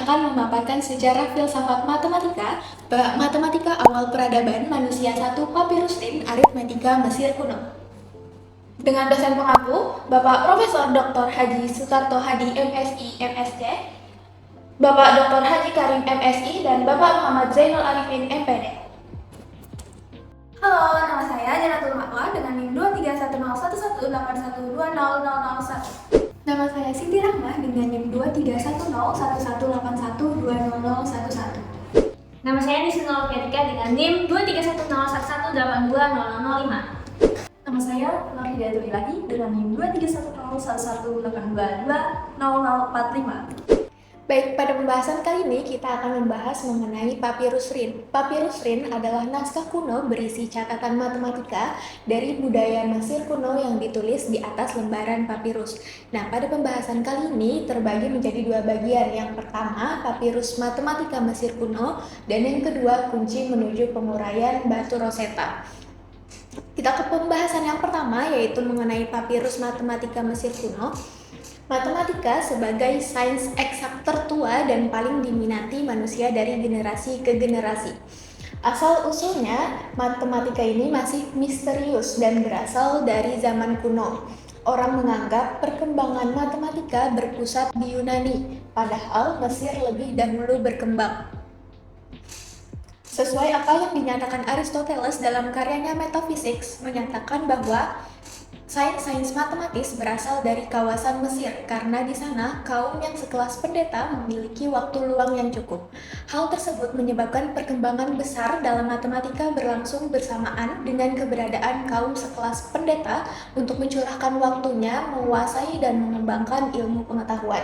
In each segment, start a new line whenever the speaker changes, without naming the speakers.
akan memaparkan sejarah filsafat matematika, bab matematika awal peradaban manusia 1 Papirus Rin, aritmetika Mesir kuno. Dengan dosen pengampu, Bapak Profesor Dr. Haji Sutarto Hadi MSI MSc, Bapak Dr. Haji Karim MSI, dan Bapak Muhammad Zainul Arifin MPD.
Halo, nama saya Janatul Matwa dengan NIM 2310181200001.
Nama saya Siti Rahmah dengan NIM 2310111200011.
Nama saya Nisnul Ketika dengan NIM 2310111820005.
Nama saya Nur Hidayatul Ilahi dengan NIM 2310111820045.
Baik, pada pembahasan kali ini kita akan membahas mengenai Papirus Rin. Papirus Rin adalah naskah kuno berisi catatan matematika dari budaya Mesir kuno yang ditulis di atas lembaran papirus. Nah, pada pembahasan kali ini terbagi menjadi dua bagian. Yang pertama, papirus matematika Mesir kuno, dan yang kedua, kunci menuju penguraian batu Rosetta. Kita ke pembahasan yang pertama, yaitu mengenai papirus matematika Mesir kuno. Matematika sebagai sains eksak tertua dan paling diminati manusia dari generasi ke generasi. Asal-usulnya, matematika ini masih misterius dan berasal dari zaman kuno. Orang menganggap perkembangan matematika berpusat di Yunani, padahal Mesir lebih dahulu berkembang. Sesuai apa yang dinyatakan Aristoteles dalam karyanya Metaphysics, menyatakan bahwa sains matematis berasal dari kawasan Mesir karena di sana kaum yang sekelas pendeta memiliki waktu luang yang cukup. Hal tersebut menyebabkan perkembangan besar dalam matematika berlangsung bersamaan dengan keberadaan kaum sekelas pendeta untuk mencurahkan waktunya menguasai dan mengembangkan ilmu pengetahuan.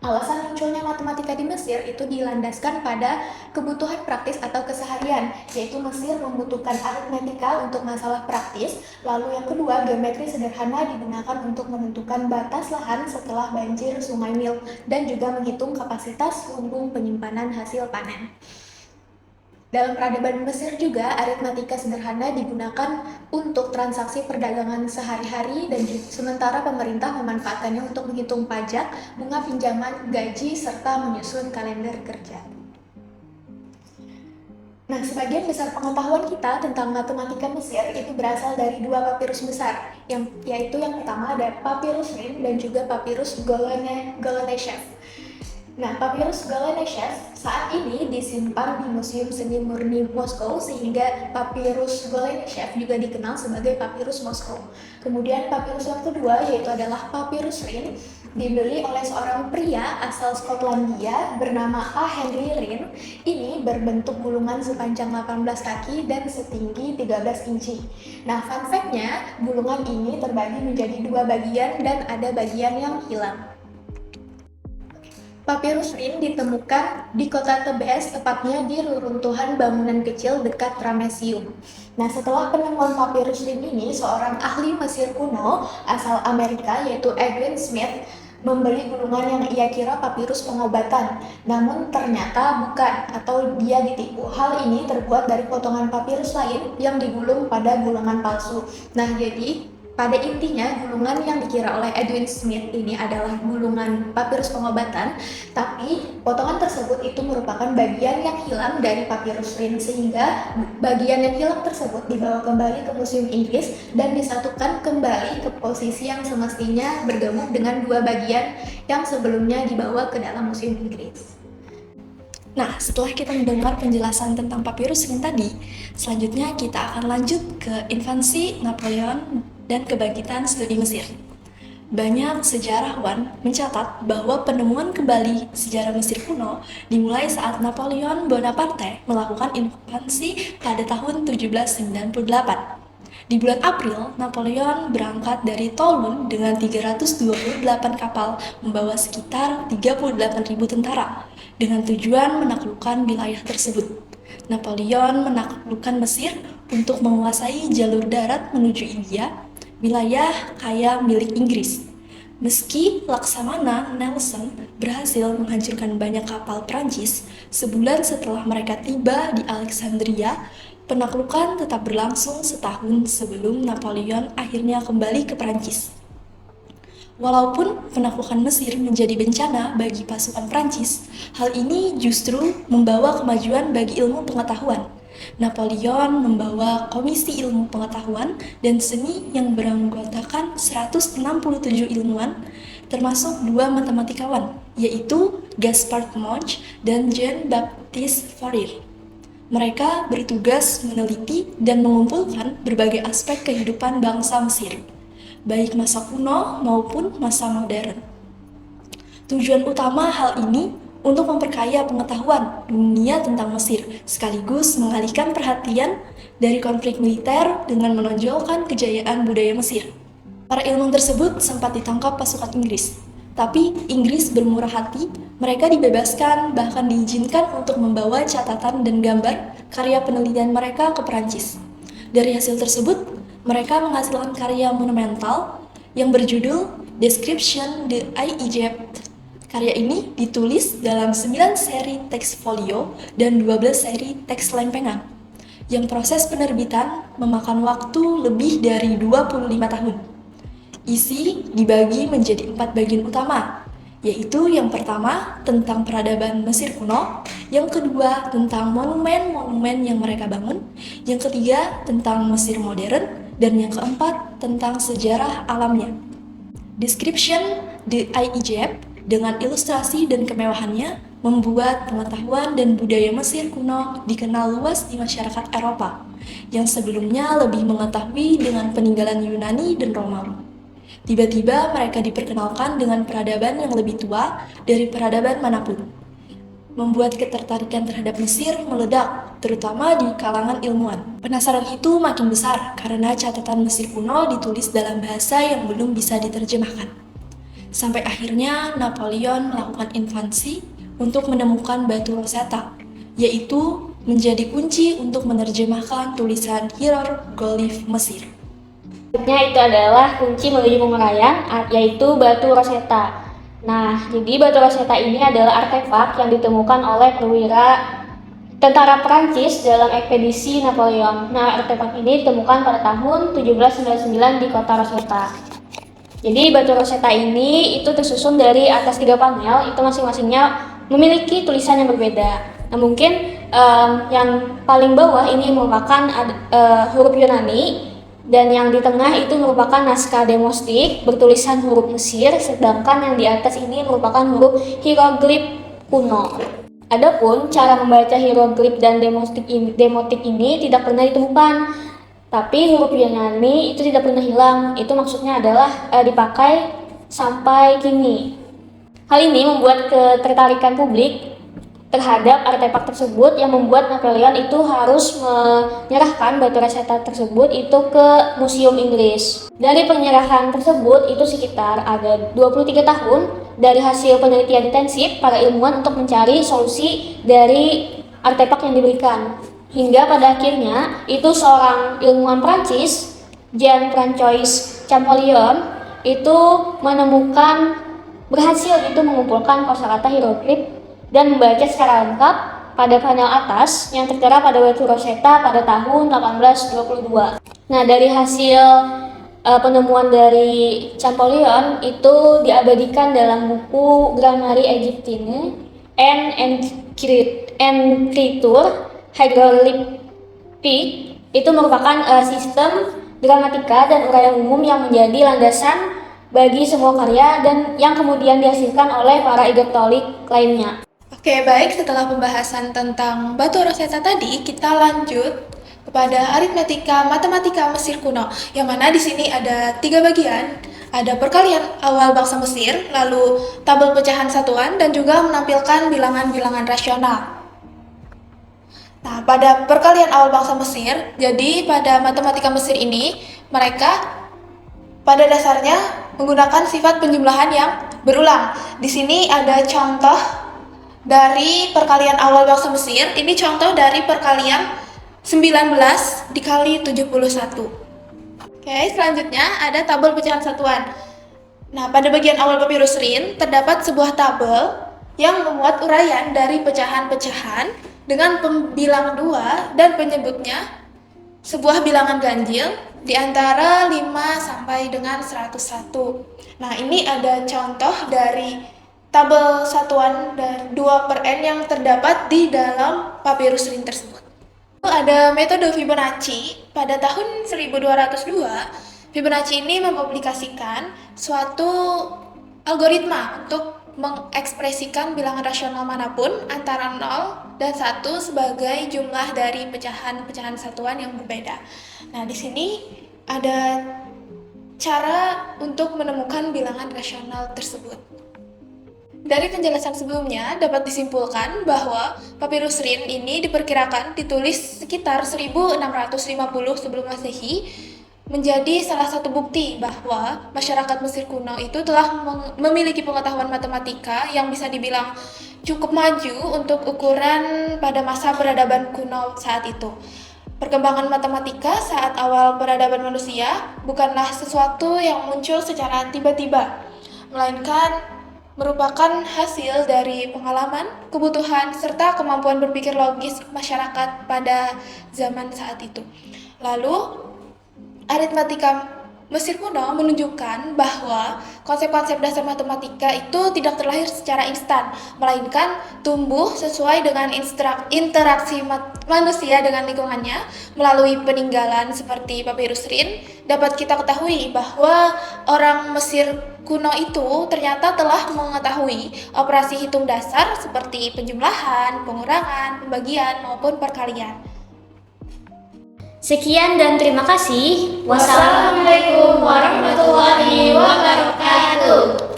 Alasan munculnya matematika di Mesir itu dilandaskan pada kebutuhan praktis atau keseharian, yaitu Mesir membutuhkan aritmetika untuk masalah praktis, lalu yang kedua, geometri sederhana digunakan untuk menentukan batas lahan setelah banjir Sungai Nil, dan juga menghitung kapasitas lumbung penyimpanan hasil panen. Dalam peradaban Mesir juga, aritmatika sederhana digunakan untuk transaksi perdagangan sehari-hari dan sementara pemerintah memanfaatkannya untuk menghitung pajak, bunga pinjaman, gaji, serta menyusun kalender kerja. Nah, sebagian besar pengetahuan kita tentang matematika Mesir itu berasal dari dua papirus besar, yaitu yang pertama ada Papirus Rin dan juga Papirus Golodeshev. Nah, Papirus Golodeshev saat ini disimpan di Museum Seni Murni Moskow, sehingga Papirus Golodeshev juga dikenal sebagai Papirus Moskow. Kemudian papirus yang kedua yaitu adalah Papirus Rin, dibeli oleh seorang pria asal Skotlandia bernama A. Henry Rin. Ini berbentuk gulungan sepanjang 18 kaki dan setinggi 13 inci. Nah, fun fact-nya, gulungan ini terbagi menjadi dua bagian dan ada bagian yang hilang. Papirus Rin ditemukan di kota Tebes, tepatnya di reruntuhan bangunan kecil dekat Ramesseum. Nah, setelah penemuan papirus Rin ini, seorang ahli Mesir kuno asal Amerika yaitu Edwin Smith membeli gulungan yang ia kira papirus pengobatan, namun ternyata bukan, atau dia ditipu. Hal ini terbuat dari potongan papirus lain yang digulung pada gulungan palsu. Nah, jadi pada intinya, gulungan yang dikira oleh Edwin Smith ini adalah gulungan papirus pengobatan, tapi potongan tersebut itu merupakan bagian yang hilang dari papirus Rin, sehingga bagian yang hilang tersebut dibawa kembali ke Museum Inggris dan disatukan kembali ke posisi yang semestinya bergabung dengan dua bagian yang sebelumnya dibawa ke dalam Museum Inggris. Nah, setelah kita mendengar penjelasan tentang papirus Rin tadi, selanjutnya kita akan lanjut ke invasi Napoleon dan kebangkitan studi Mesir. Banyak sejarawan mencatat bahwa penemuan kembali sejarah Mesir kuno dimulai saat Napoleon Bonaparte melakukan invasi pada tahun 1798. Di bulan April, Napoleon berangkat dari Toulon dengan 328 kapal membawa sekitar 38.000 tentara dengan tujuan menaklukkan wilayah tersebut. Napoleon menaklukkan Mesir untuk menguasai jalur darat menuju India, wilayah kaya milik Inggris. Meski Laksamana Nelson berhasil menghancurkan banyak kapal Prancis, sebulan setelah mereka tiba di Alexandria, penaklukan tetap berlangsung setahun sebelum Napoleon akhirnya kembali ke Prancis.
Walaupun penaklukan Mesir menjadi bencana bagi pasukan Prancis, hal ini justru membawa kemajuan bagi ilmu pengetahuan. Napoleon membawa Komisi Ilmu Pengetahuan dan Seni yang beranggotakan 167 ilmuwan, termasuk 2 matematikawan, yaitu Gaspard Monge dan Jean-Baptiste Fourier. Mereka bertugas meneliti dan mengumpulkan berbagai aspek kehidupan bangsa Mesir, baik masa kuno maupun masa modern. Tujuan utama hal ini untuk memperkaya pengetahuan dunia tentang Mesir, sekaligus mengalihkan perhatian dari konflik militer dengan menonjolkan kejayaan budaya Mesir. Para ilmuwan tersebut sempat ditangkap pasukan Inggris, tapi Inggris bermurah hati, mereka dibebaskan bahkan diizinkan untuk membawa catatan dan gambar karya penelitian mereka ke Perancis. Dari hasil tersebut, mereka menghasilkan karya monumental yang berjudul Description de l'Egypte. Karya ini ditulis dalam 9 seri teks folio dan 12 seri teks lempengan, yang proses penerbitan memakan waktu lebih dari 25 tahun. Isi dibagi menjadi 4 bagian utama, yaitu yang pertama tentang peradaban Mesir kuno, yang kedua tentang monumen-monumen yang mereka bangun, yang ketiga tentang Mesir modern, dan yang keempat tentang sejarah alamnya. Description de l'Egypte dengan ilustrasi dan kemewahannya membuat pengetahuan dan budaya Mesir kuno dikenal luas di masyarakat Eropa, yang sebelumnya lebih mengetahui dengan peninggalan Yunani dan Romawi. Tiba-tiba mereka diperkenalkan dengan peradaban yang lebih tua dari peradaban manapun, membuat ketertarikan terhadap Mesir meledak, terutama di kalangan ilmuwan. Penasaran itu makin besar karena catatan Mesir kuno ditulis dalam bahasa yang belum bisa diterjemahkan. Sampai akhirnya Napoleon melakukan invasi untuk menemukan batu Rosetta, yaitu menjadi kunci untuk menerjemahkan tulisan hieroglif Mesir.
Selanjutnya itu adalah kunci menuju penguraian, yaitu batu Rosetta. Nah, jadi batu Rosetta ini adalah artefak yang ditemukan oleh perwira tentara Prancis dalam ekspedisi Napoleon. Nah, artefak ini ditemukan pada tahun 1799 di kota Rosetta. Jadi batu Rosetta ini itu tersusun dari atas 3 panel, itu masing-masingnya memiliki tulisan yang berbeda. Nah, mungkin yang paling bawah ini merupakan huruf Yunani, dan yang di tengah itu merupakan naskah demostik bertulisan huruf Mesir, sedangkan yang di atas ini merupakan huruf hieroglif kuno. Adapun cara membaca hieroglif dan demotik ini tidak pernah ditemukan, tapi huruf Yunani itu tidak pernah hilang. Itu maksudnya adalah dipakai sampai kini. Hal ini membuat ketertarikan publik terhadap artefak tersebut yang membuat Napoleon itu harus menyerahkan batu Rosetta tersebut itu ke Museum Inggris. Dari penyerahan tersebut itu sekitar ada 23 tahun dari hasil penelitian intensif para ilmuwan untuk mencari solusi dari artefak yang diberikan. Hingga pada akhirnya itu seorang ilmuwan Prancis, Jean-François Champollion, itu berhasil mengumpulkan kosakata hieroglif dan membaca secara lengkap pada panel atas yang tertera pada batu Rosetta pada tahun 1822. Nah, dari hasil penemuan dari Champollion itu diabadikan dalam buku Grammaire Egyptienne and Écriture Hiéroglyphique. Itu merupakan sistem gramatika dan uraian umum yang menjadi landasan bagi semua karya dan yang kemudian dihasilkan oleh para Egyptolog lainnya.
Oke, baik, setelah pembahasan tentang batu Rosetta tadi, kita lanjut kepada aritmetika matematika Mesir kuno, yang mana di sini ada 3 bagian. Ada perkalian awal bangsa Mesir, lalu tabel pecahan satuan, dan juga menampilkan bilangan-bilangan rasional. Nah, pada perkalian awal bangsa Mesir, jadi pada matematika Mesir ini, mereka pada dasarnya menggunakan sifat penjumlahan yang berulang. Di sini ada contoh dari perkalian awal bangsa Mesir. Ini contoh dari perkalian 19 dikali 71. Oke, selanjutnya ada tabel pecahan satuan. Nah, pada bagian awal papirus Rin terdapat sebuah tabel yang memuat uraian dari pecahan-pecahan dengan pembilang 2 dan penyebutnya sebuah bilangan ganjil di antara 5 sampai dengan 101. Nah, ini ada contoh dari tabel satuan dari 2/n yang terdapat di dalam papirus rin tersebut. Ada metode Fibonacci. Pada tahun 1202, Fibonacci ini mempublikasikan suatu algoritma untuk mengekspresikan bilangan rasional manapun antara 0 dan 1 sebagai jumlah dari pecahan-pecahan satuan yang berbeda. Nah, di sini ada cara untuk menemukan bilangan rasional tersebut. Dari penjelasan sebelumnya dapat disimpulkan bahwa papirus rin ini diperkirakan ditulis sekitar 1650 sebelum Masehi, menjadi salah satu bukti bahwa masyarakat Mesir kuno itu telah memiliki pengetahuan matematika yang bisa dibilang cukup maju untuk ukuran pada masa peradaban kuno saat itu. Perkembangan matematika saat awal peradaban manusia bukanlah sesuatu yang muncul secara tiba-tiba, melainkan merupakan hasil dari pengalaman, kebutuhan, serta kemampuan berpikir logis masyarakat pada zaman saat itu. Lalu, aritmatika Mesir kuno menunjukkan bahwa konsep-konsep dasar matematika itu tidak terlahir secara instan, melainkan tumbuh sesuai dengan interaksi manusia dengan lingkungannya. Melalui peninggalan seperti papirus rin, dapat kita ketahui bahwa orang Mesir kuno itu ternyata telah mengetahui operasi hitung dasar seperti penjumlahan, pengurangan, pembagian, maupun perkalian.
Sekian dan terima kasih. Wassalamualaikum warahmatullahi wabarakatuh.